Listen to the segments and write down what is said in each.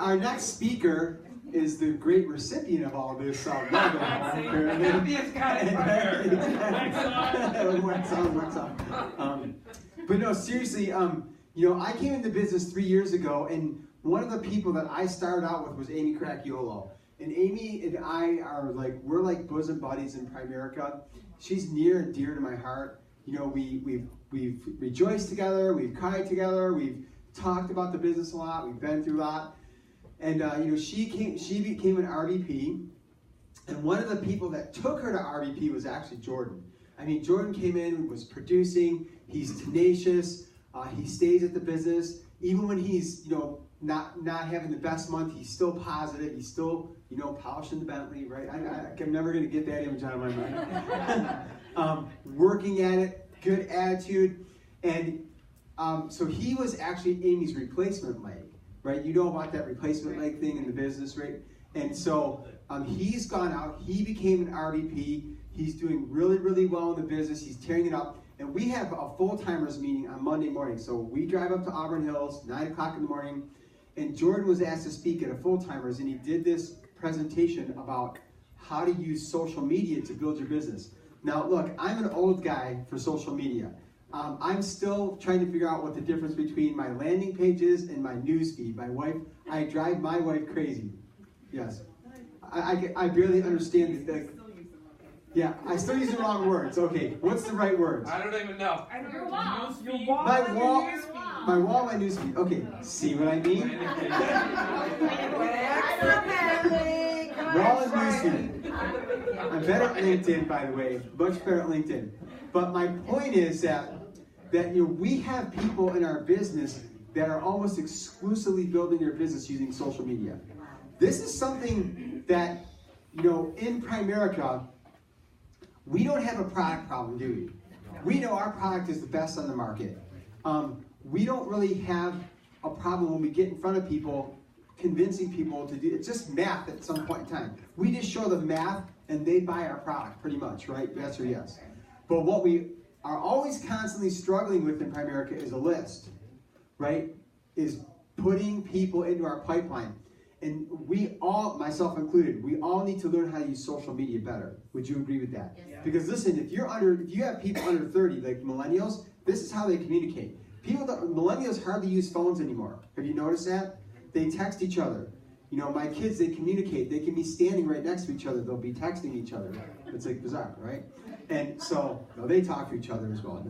our next speaker is the great recipient of all this. But no, seriously, you know, I came into business 3 years ago, and one of the people that I started out with was Amy Cracchiolo. And Amy and I are we're like bosom buddies in Primerica. She's near and dear to my heart. You know, we've rejoiced together, we've cried together, we've talked about the business a lot, we've been through a lot. And you know, she became an RVP, and one of the people that took her to RVP was actually Jordan. I mean, Jordan came in, was producing, he's tenacious, he stays at the business, even when he's, you know, not having the best month, he's still positive, he's still, you know, polishing the Bentley, right? I'm never going to get that image out of my mind. Working at it, good attitude, and so he was actually Amy's replacement leg, right? You know about that replacement leg thing in the business, right? And so he's gone out, he became an RVP, he's doing really, really well in the business, he's tearing it up, and we have a full-timers meeting on Monday morning. So we drive up to Auburn Hills, 9 o'clock in the morning, and Jordan was asked to speak at a full-timers, and he did this presentation about how to use social media to build your business. Now, look, I'm an old guy for social media. I'm still trying to figure out what the difference between my landing pages and my news feed. My wife, I drive my wife crazy. Yes. I barely understand the yeah, I still use the wrong words. Okay, what's the right words? I don't even know. My wall, my news feed. Okay, see what I mean? Wall and news feed. I'm better at LinkedIn, by the way. Much better at LinkedIn. But my point is that you know, we have people in our business that are almost exclusively building their business using social media. This is something that, you know, in Primerica, we don't have a product problem, do we? We know our product is the best on the market. We don't really have a problem when we get in front of people, convincing people to do, it's just math at some point in time. We just show them math and they buy our product pretty much, right? Yes or yes. But what we are always constantly struggling with in Primerica is a list, right? Is putting people into our pipeline. And we all, myself included, we all need to learn how to use social media better. Would you agree with that? Yes. Because listen, if you have people under 30, like millennials, this is how they communicate. Millennials hardly use phones anymore. Have you noticed that? They text each other. You know, my kids, they communicate. They can be standing right next to each other. They'll be texting each other. It's like bizarre, right? And so, no, they talk to each other as well.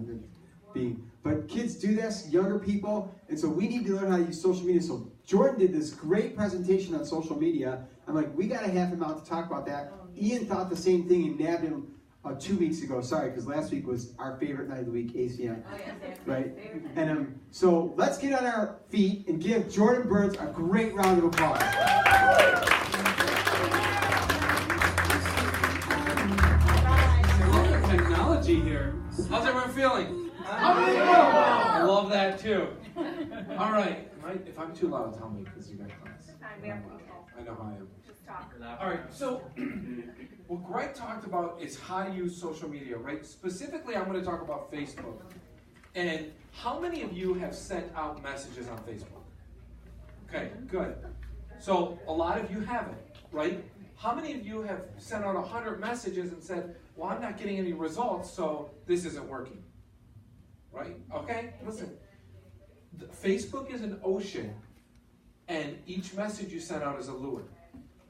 But kids do this, younger people, and so we need to learn how to use social media. So Jordan did this great presentation on social media. I'm like, we got to have him out to talk about that. Ian thought the same thing and nabbed him 2 weeks ago. Sorry, because last week was our favorite night of the week, ACM. Right? And so let's get on our feet and give Jordan Burns a great round of applause. Technology here. How's everyone feeling? I love that too. All right. If I'm too loud, tell me because you got class. I know how I am. Just talk. All right. So what Greg talked about is how to use social media, right? Specifically, I'm going to talk about Facebook. And how many of you have sent out messages on Facebook? Okay, good. So a lot of you haven't, right? How many of you have sent out 100 messages and said, well, I'm not getting any results, so this isn't working? Right? Okay? Listen. Facebook is an ocean, and each message you send out is a lure.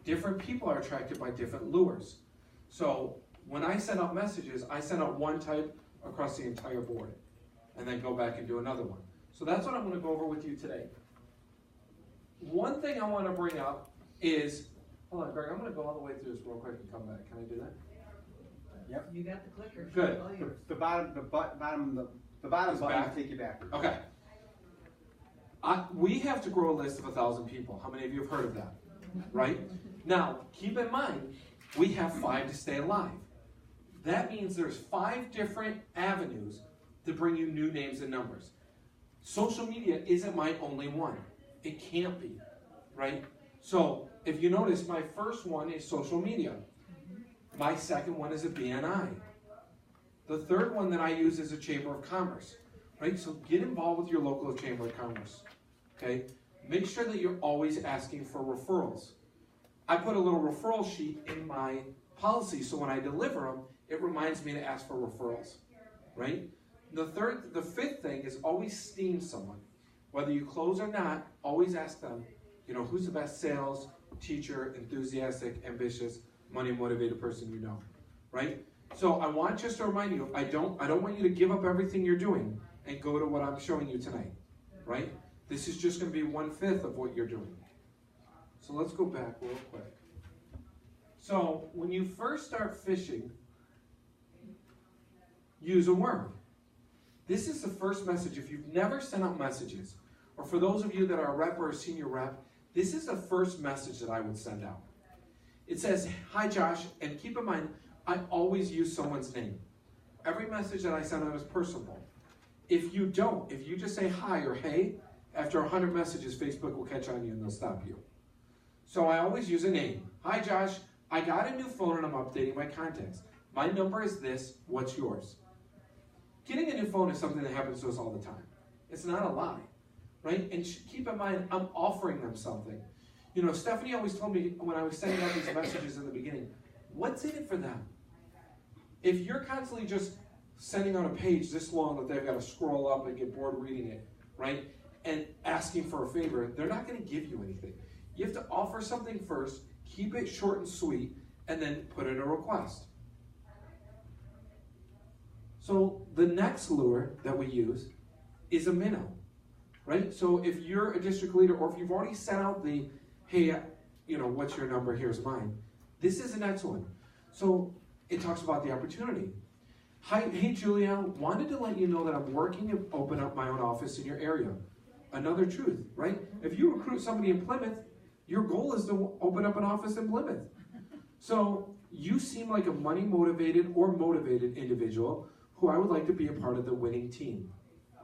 Different people are attracted by different lures. So when I send out messages, I send out one type across the entire board, and then go back and do another one. So that's what I'm going to go over with you today. One thing I want to bring up is, hold on, Greg, I'm going to go all the way through this real quick and come back. Can I do that? Yep. You got the clicker. Good. The bottom button will take you back. Okay. We have to grow a list of 1,000 people. How many of you have heard of that? Right? Now, keep in mind, we have 5 to stay alive. That means there's 5 different avenues to bring you new names and numbers. Social media isn't my only one. It can't be, right? So, if you notice, my first one is social media. My second one is a BNI. The third one that I use is a Chamber of Commerce, right? So get involved with your local Chamber of Commerce, okay? make sure that you're always asking for referrals. I put a little referral sheet in my policy, so when I deliver them, it reminds me to ask for referrals, right? The fifth thing is always steam someone. Whether you close or not, always ask them, who's the best sales, teacher, enthusiastic, ambitious, money-motivated person you know, right? So I want just to remind you, I don't want you to give up everything you're doing and go to what I'm showing you tonight, right? This is just going to be 1/5 of what you're doing. So let's go back real quick. So when you first start fishing, use a worm. This is the first message. If you've never sent out messages, or for those of you that are a rep or a senior rep, this is the first message that I would send out. It says, "Hi Josh," and keep in mind, I always use someone's name. Every message that I send out is personal. If you just say hi or hey, after 100 messages, Facebook will catch on you and they'll stop you. So I always use a name. "Hi Josh, I got a new phone and I'm updating my contacts. My number is this, what's yours?" Getting a new phone is something that happens to us all the time. It's not a lie, right? And keep in mind, I'm offering them something. Stephanie always told me when I was sending out these messages in the beginning, what's in it for them? If you're constantly just sending out a page this long that they've got to scroll up and get bored reading it, right? And asking for a favor, they're not going to give you anything. You have to offer something first, keep it short and sweet, and then put in a request. So the next lure that we use is a minnow, right? So if you're a district leader, or if you've already sent out the, "Hey, what's your number? Here's mine." This is the next one. So it talks about the opportunity. Hey Julia, wanted to let you know that I'm working to open up my own office in your area. Another truth, right? If you recruit somebody in Plymouth, your goal is to open up an office in Plymouth. So you seem like a money-motivated or motivated individual who I would like to be a part of the winning team,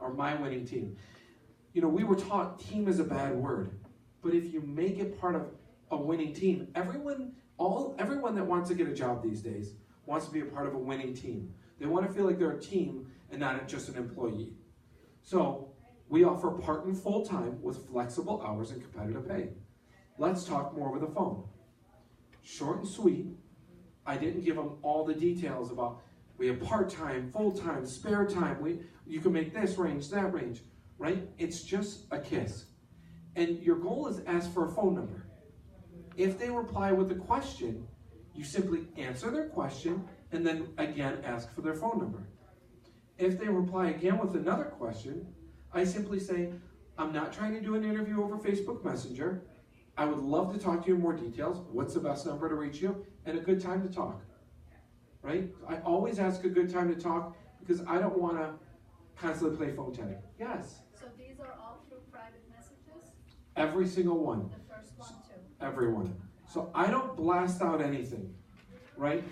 or my winning team. We were taught team is a bad word, but if you make it part of a winning team, everyone that wants to get a job these days wants to be a part of a winning team. They want to feel like they're a team and not just an employee. So we offer part and full-time with flexible hours and competitive pay. Let's talk more over the phone. Short and sweet. I didn't give them all the details about we have part-time, full-time, spare time. You can make this range, that range, right? It's just a kiss. And your goal is ask for a phone number. If they reply with a question, you simply answer their question and then again ask for their phone number. If they reply again with another question, I simply say, "I'm not trying to do an interview over Facebook Messenger. I would love to talk to you in more details. What's the best number to reach you? And a good time to talk." Right? I always ask a good time to talk because I don't want to constantly play phone tag. Yes? So these are all through private messages? Every single one. The first one too? Everyone. So I don't blast out anything. Right?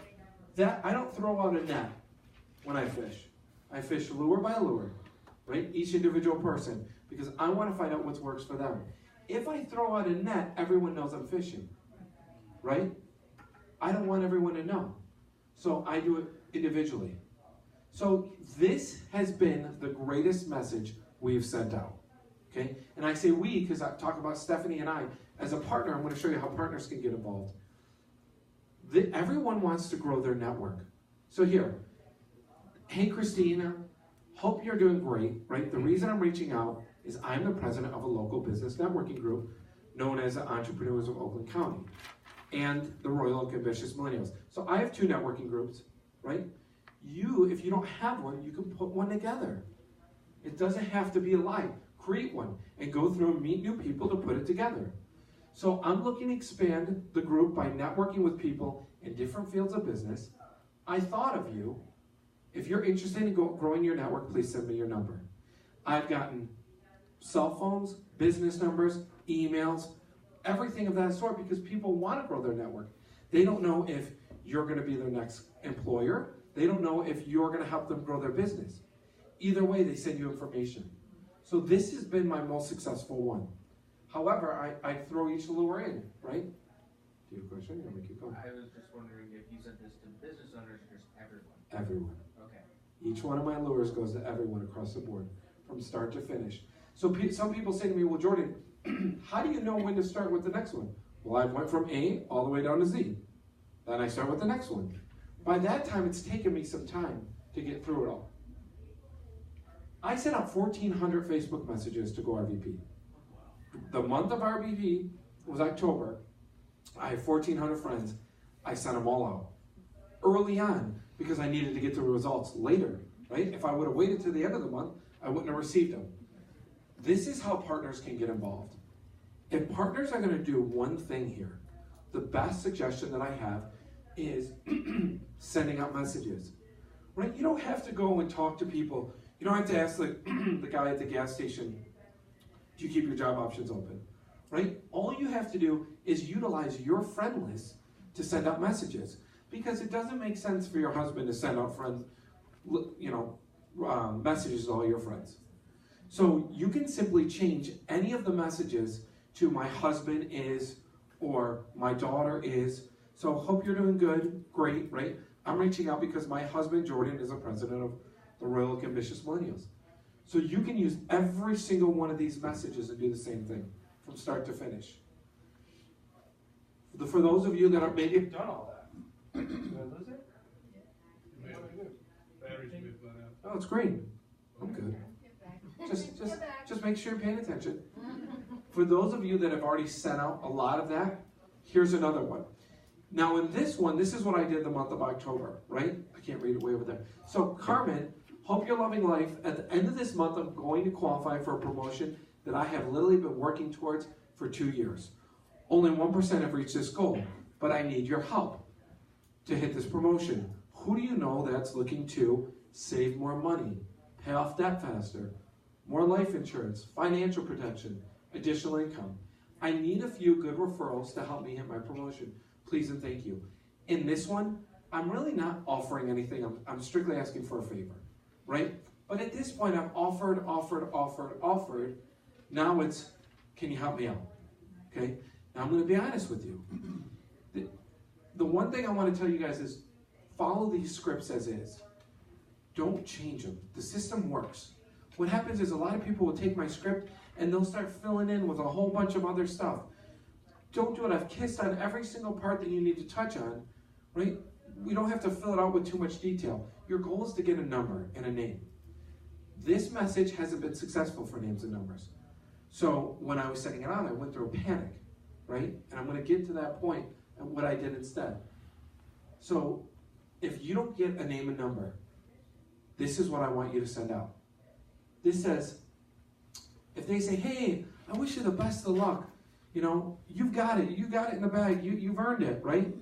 I don't throw out a net when I fish. I fish lure by lure. Right? Each individual person. Because I want to find out what works for them. If I throw out a net, everyone knows I'm fishing. Right? I don't want everyone to know. So I do it individually. So this has been the greatest message we've sent out. Okay? And I say we because I talk about Stephanie and I. As a partner, I'm going to show you how partners can get involved. Everyone wants to grow their network. So here, "Hey Christina, hope you're doing great," right? The reason I'm reaching out is I'm the president of a local business networking group known as the Entrepreneurs of Oakland County and the Royal Oak Ambitious Millennials. So I have 2 networking groups, right? If you don't have one, you can put one together. It doesn't have to be alive. Create one and go through and meet new people to put it together. So I'm looking to expand the group by networking with people in different fields of business. I thought of you. If you're interested in growing your network, please send me your number. I've gotten cell phones, business numbers, emails, everything of that sort because people want to grow their network. They don't know if you're going to be their next employer. They don't know if you're going to help them grow their business. Either way, they send you information. So this has been my most successful one. However, I throw each lure in, right? Do you have a question? You want me to keep going? I was just wondering if you sent this to business owners or just everyone? Everyone. Okay. Each one of my lures goes to everyone across the board, from start to finish. So some people say to me, "Well, Jordan, How do you know when to start with the next one? Well, I went from A all the way down to Z. Then I start with the next one. By that time, it's taken me some time to get through it all. I sent out 1,400 Facebook messages to go RVP. The month of RVP was October. I have 1,400 friends. I sent them all out early on because I needed to get the results later, right? If I would have waited to the end of the month, I wouldn't have received them. This is how partners can get involved. If partners are going to do one thing here, the best suggestion that I have is sending out messages, right? You don't have to go and talk to people. You don't have to ask the guy at the gas station, do you keep your job options open, right? All you have to do is utilize your friend list to send out messages, because it doesn't make sense for your husband to send out messages to all your friends. So you can simply change any of the messages to my husband is, or my daughter is. So hope you're doing good, great, right? I'm reaching out because my husband, Jordan, is a president of the Royal Ambitious Millennials. So you can use every single one of these messages and do the same thing from start to finish. For those of you that are maybe have done all that. Did I lose it? Oh, it's green. I'm good. Just make sure you're paying attention. For those of you that have already sent out a lot of that, here's another one. Now in this one, this is what I did the month of October, right? I can't read it way over there. So Carmen, hope you're loving life. At the end of this month, I'm going to qualify for a promotion that I have literally been working towards for 2 years. Only 1% have reached this goal, but I need your help to hit this promotion. Who do you know that's looking to save more money, pay off debt faster, more life insurance, financial protection, additional income? I need a few good referrals to help me hit my promotion. Please and thank you. In this one, I'm really not offering anything. I'm strictly asking for a favor, right? But at this point, I've offered. Now it's, can you help me out? Okay? Now I'm going to be honest with you. The one thing I want to tell you guys is follow these scripts as is. Don't change them. The system works. What happens is a lot of people will take my script and they'll start filling in with a whole bunch of other stuff. Don't do it. I've kissed on every single part that you need to touch on, right? We don't have to fill it out with too much detail. Your goal is to get a number and a name. This message hasn't been successful for names and numbers. So when I was setting it on, I went through a panic, right? And I'm going to get to that point and what I did instead. So if you don't get a name and number, this is what I want you to send out. This says, if they say, hey, I wish you the best of luck, you've got it in the bag, you've earned it, right?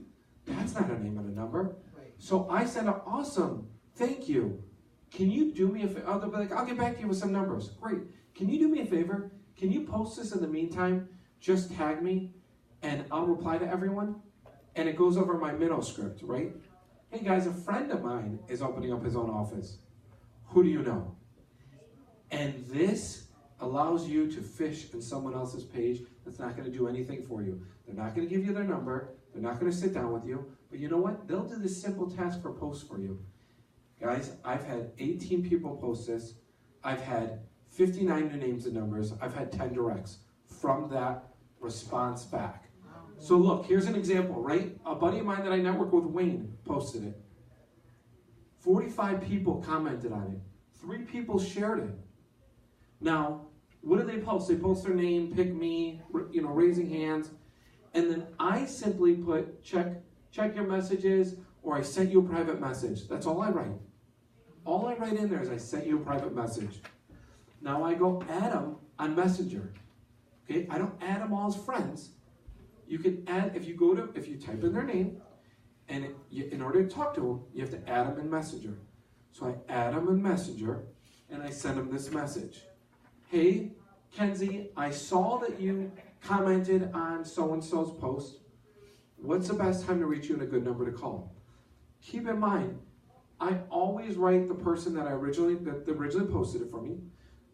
That's not a name and a number. Right. So I send out, awesome, thank you. Can you do me a favor? They'll be like, I'll get back to you with some numbers. Great. Can you do me a favor? Can you post this in the meantime? Just tag me, and I'll reply to everyone. And it goes over my middle script, right? Hey guys, a friend of mine is opening up his own office. Who do you know? And this allows you to fish in someone else's page that's not going to do anything for you. They're not going to give you their number. They're not going to sit down with you. But you know what? They'll do this simple task for posts for you. Guys, I've had 18 people post this. I've had 59 new names and numbers. I've had 10 directs from that response back. So look, here's an example, right? A buddy of mine that I network with, Wayne, posted it. 45 people commented on it. 3 people shared it. Now, what do they post? They post their name, pick me, raising hands. And then I simply put, check your messages, or I sent you a private message. That's all I write. All I write in there is I sent you a private message. Now I go add them on Messenger. Okay, I don't add them all as friends. You can add, if you type in their name, and in order to talk to them, you have to add them in Messenger. So I add them in Messenger, and I send them this message. Hey, Kenzie, I saw that you commented on so-and-so's post. What's the best time to reach you and a good number to call? Keep in mind, I always write the person that originally posted it for me,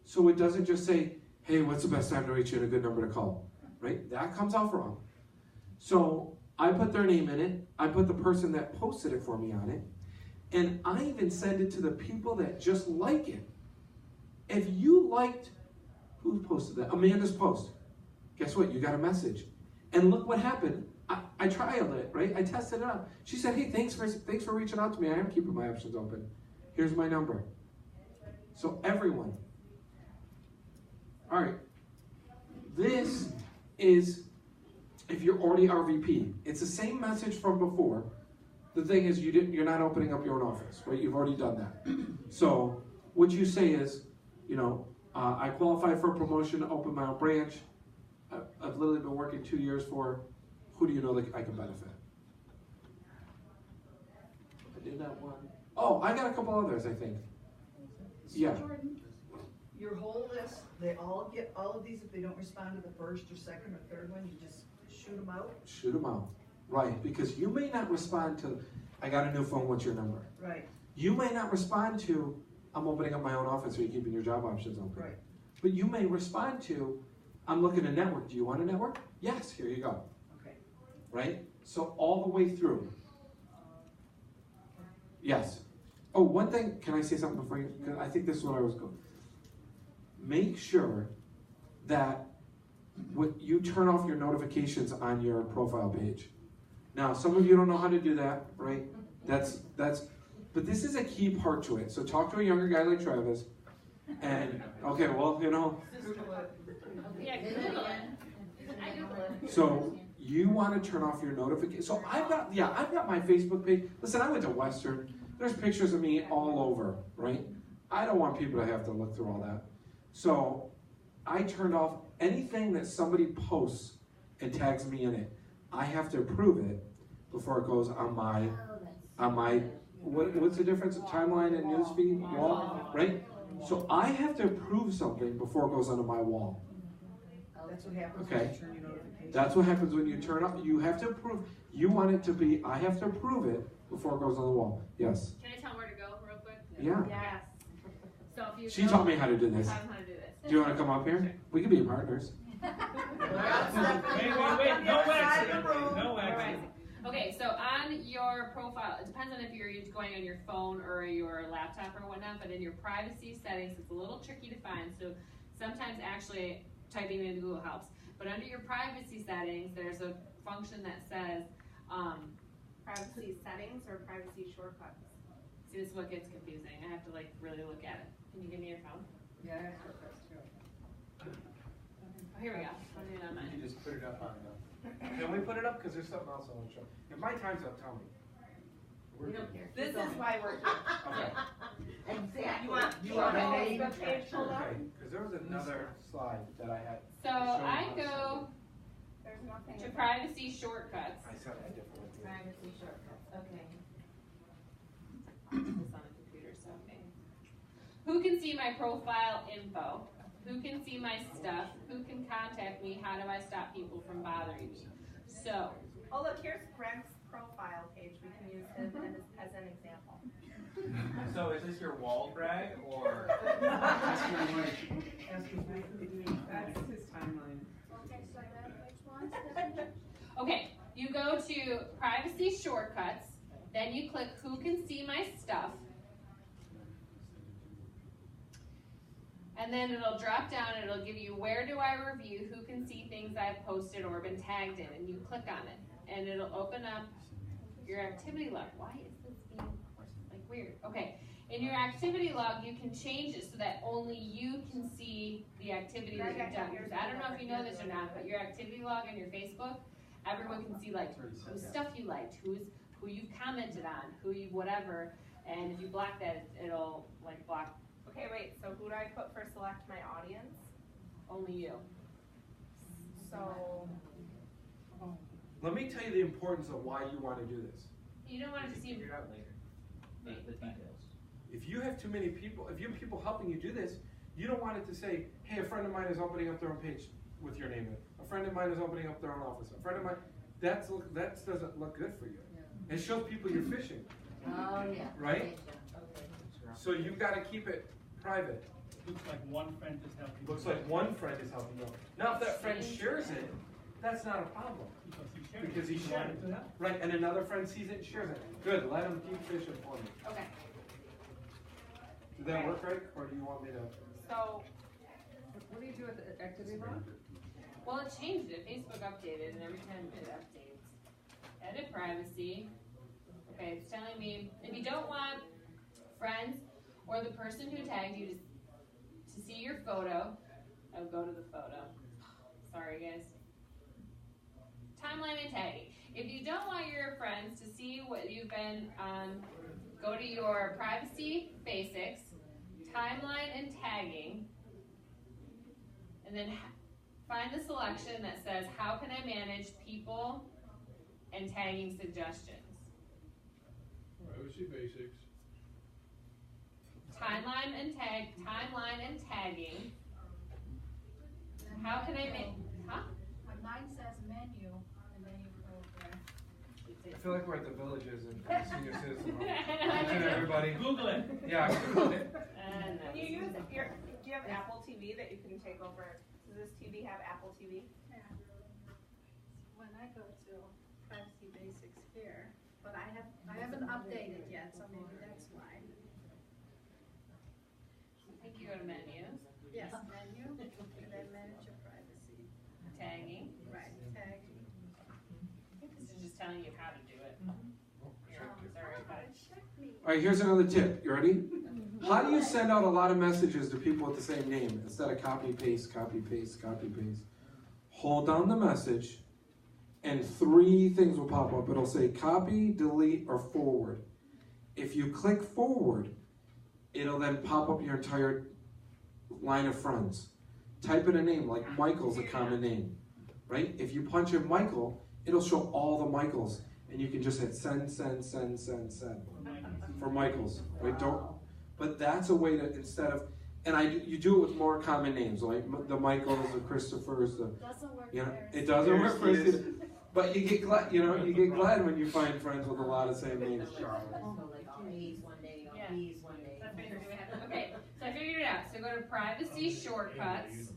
so it doesn't just say, hey, what's the best time to reach you and a good number to call, right? That comes off wrong. So I put their name in it, I put the person that posted it for me on it, and I even send it to the people that just like it. If you liked, who posted that? Amanda's post. Guess what? You got a message. And look what happened. I trialed it, right? I tested it out. She said, hey, thanks for reaching out to me. I am keeping my options open. Here's my number. So everyone. All right. This is, if you're already RVP, it's the same message from before. The thing is, you're not opening up your own office, right? You've already done that. So what you say is, I qualify for a promotion to open my own branch. I've literally been working 2 years for. Who do you know that I can benefit? I did that one. Oh, I got a couple others, I think. Yeah. Jordan, your whole list, they all get all of these. If they don't respond to the first or second or third one, you just shoot them out. Shoot them out. Right, because you may not respond to, I got a new phone, what's your number? Right. You may not respond to, I'm opening up my own office, or you're keeping your job options open. Right. But you may respond to, I'm looking to network. Do you want to network? Yes, here you go. Okay. Right? So all the way through. Yes. Oh, one thing, can I say something before you, because I think this is what I was going. Make sure that you turn off your notifications on your profile page. Now, some of you don't know how to do that, right? But this is a key part to it. So talk to a younger guy like Travis, and okay, well, So you want to turn off your notifications. So I've got my Facebook page. Listen, I went to Western. There's pictures of me all over, right? I don't want people to have to look through all that. So I turned off anything that somebody posts and tags me in it. I have to approve it before it goes on my what's the difference of timeline and newsfeed wall, right? So I have to approve something before it goes onto my wall. That's what happens Okay. when you turn your notifications. That's what happens when you turn up. You have to approve. You want it to be. I have to approve it before it goes on the wall. Yes. Can I tell them where to go real quick? Yeah. Yes. So if you She taught me how to do this. Tell them how to do this. Do you want to come up here? We can be partners. Wait, no accident, no accident. Okay, so on your profile, it depends on if you're going on your phone or your laptop or whatnot, but in your privacy settings, it's a little tricky to find, so sometimes actually typing it into Google helps. But under your privacy settings, there's a function that says, Privacy settings or privacy shortcuts? see, this is what gets confusing. I have to really look at it. Can you give me your phone? Yeah, I have shortcuts too. Oh, here we go. I'll do it on You mine. can just put it up on the. Can we put it up? Because there's something else I want to show. If my time's up, tell me. We don't care. This is why we're here. Okay. Exactly. You want a name? Facebook page pulled up? Okay, because there was another slide that I had. So I go There's nothing. to privacy shortcuts. I said it differently. Privacy shortcuts, okay. I'll do this on a computer, so okay. Who can see my profile info? Who can see my stuff? Who can contact me? How do I stop people from bothering me? So, Oh, look, here's Greg's profile page. We can use him as an example. So is this your wall drag or? That's his timeline. Okay, so then which one, Stephanie? okay, you go to privacy shortcuts, then you click who can see my stuff, and then it'll drop down and it'll give you where do I review, who can see things I've posted or been tagged in, and you click on it, and it'll open up your activity log. Why is this being weird? Okay, in your activity log you can change it so that only you can see the activity that you've done. Because I don't know if you know this or not, but your activity log on your Facebook, everyone can see whose stuff you liked, who you've commented on, who you whatever, and if you block that, it'll block. Okay, wait, so who do I put for select my audience? Only you. So, Let me tell you the importance of why you want to do this. You don't want it to see. Figure it out later. The details. If you have too many people, if you have people helping you do this, you don't want it to say, hey, a friend of mine is opening up their own page with your name in it. A friend of mine is opening up their own office. A friend of mine, that doesn't look good for you. It shows people you're fishing, Oh, yeah. right? Okay. So you've got to keep it private. Looks like one friend is helping. Looks like one friend is helping you. Now, if that friend shares it, that's not a problem. Because he shared it. Right, and another friend sees it and shares it. Good, let him keep fishing for me. Okay. Did that work right, or do you want me to? so What do you do with the activity log? Well, it changed it. Facebook updated, and every time it updates. Edit privacy. Okay, it's telling me if you don't want friends or the person who tagged you to see your photo, I would go to the photo. Sorry, guys. Timeline and tagging. If you don't want your friends to see what you've been on, go to your privacy basics, timeline and tagging, and then find the selection that says, how can I manage people and tagging suggestions? Privacy basics. Timeline and tagging. How can I make, huh? Mine says menu, and then you go there. I feel like we're at the Villages and senior citizen. Teaching Yeah. everybody. Google it. Yeah, Google it. Can you use, do you have Apple TV that you can take over? Does this TV have Apple TV? Yeah. When I go to privacy basics here, but I haven't updated yet, so maybe that's why. I think you go to menus, Yes, menu, and then manage your privacy. tagging. Right, tag. I think this is just telling you how to do it. Here, sorry, but Check me. All right, here's another tip. You ready? How do you send out a lot of messages to people with the same name instead of copy, paste, copy, paste, copy, paste? Hold down the message, and 3 things will pop up. It'll say copy, delete, or forward. If you click forward, it'll then pop up your entire line of friends. Type in a name, like Michael's a common name, right? If you punch in Michael, it'll show all the Michaels, and you can just hit send, send, send, send, send for Michaels, right? But that's a way to, instead of, and you do it with more common names, like the Michaels, the Christophers, Doesn't work you know, there. it doesn't work for us Yes. either. But you get glad, you get glad when you find friends with a lot of same names. So like on A's one day, Yeah. on B's one day. that's basically what happened. Okay, so I figured it out. So go to privacy shortcuts,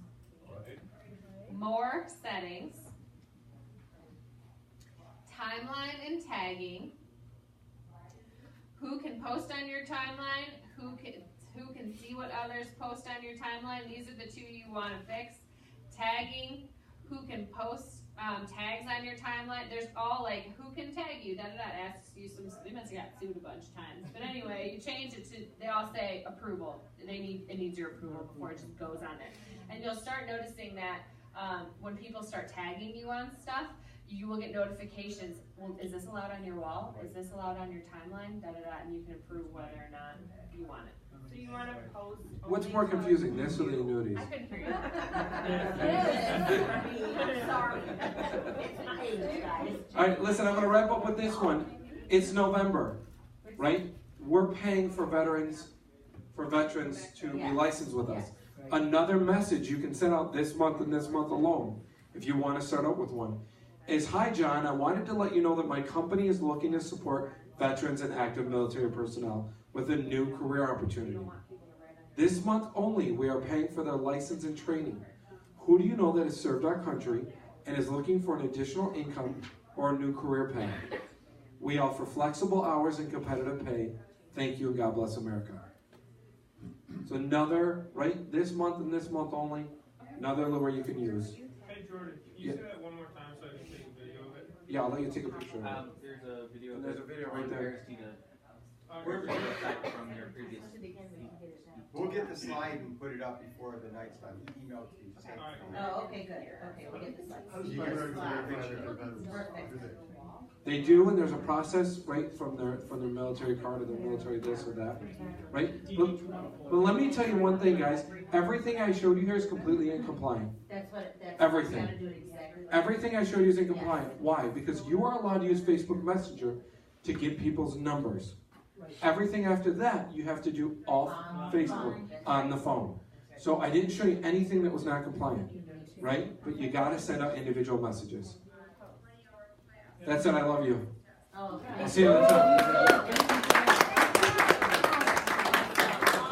more settings, timeline and tagging, who can post on your timeline, who can see what others post on your timeline. These are the 2 you want to fix. Tagging, who can post tags on your timeline. There's all like, who can tag you, asks you some, they must have got sued a bunch of times. But anyway, you change it to, they all say approval. It needs your approval before it just goes on there. And you'll start noticing that when people start tagging you on stuff, you will get notifications. Well, is this allowed on your wall? Is this allowed on your timeline? And you can approve whether or not you want it. So you want to post. What's only more for- confusing, this or the annuities? I couldn't hear you. I'm sorry. It's my age, guys. All right, listen, I'm going to wrap up with this one. It's November, right? We're paying for veterans to be licensed with us. Another message you can send out this month and this month alone, if you want to start out with one, is, hi John, I wanted to let you know that my company is looking to support veterans and active military personnel with a new career opportunity. This month only, we are paying for their license and training. Who do you know that has served our country and is looking for an additional income or a new career path? We offer flexible hours and competitive pay. Thank you, and God bless America. So another, right, this month and this month only, another lure you can use. Hey Jordan, can you say that one more time so I can take a video of it? Yeah, I'll let you take a picture of it. There's a video. And there's a video right there. From your previous. We'll get the slide and put it up before the night's done. Email to you. All right. Oh, okay, good. Okay, we'll get this like. You can already take a picture. Perfect. They do, and there's a process, right, from their military card or their military this or that, right? But let me tell you one thing, guys. Everything I showed you here is completely incompliant. That's Everything. You gotta do it exactly like Everything I showed you is incompliant. Why? Because you are allowed to use Facebook Messenger to get people's numbers. Everything after that, you have to do off Facebook, on the phone. So I didn't show you anything that was not compliant, right? But you gotta send out individual messages. That's it, I love you. Oh, I'll see you at the top.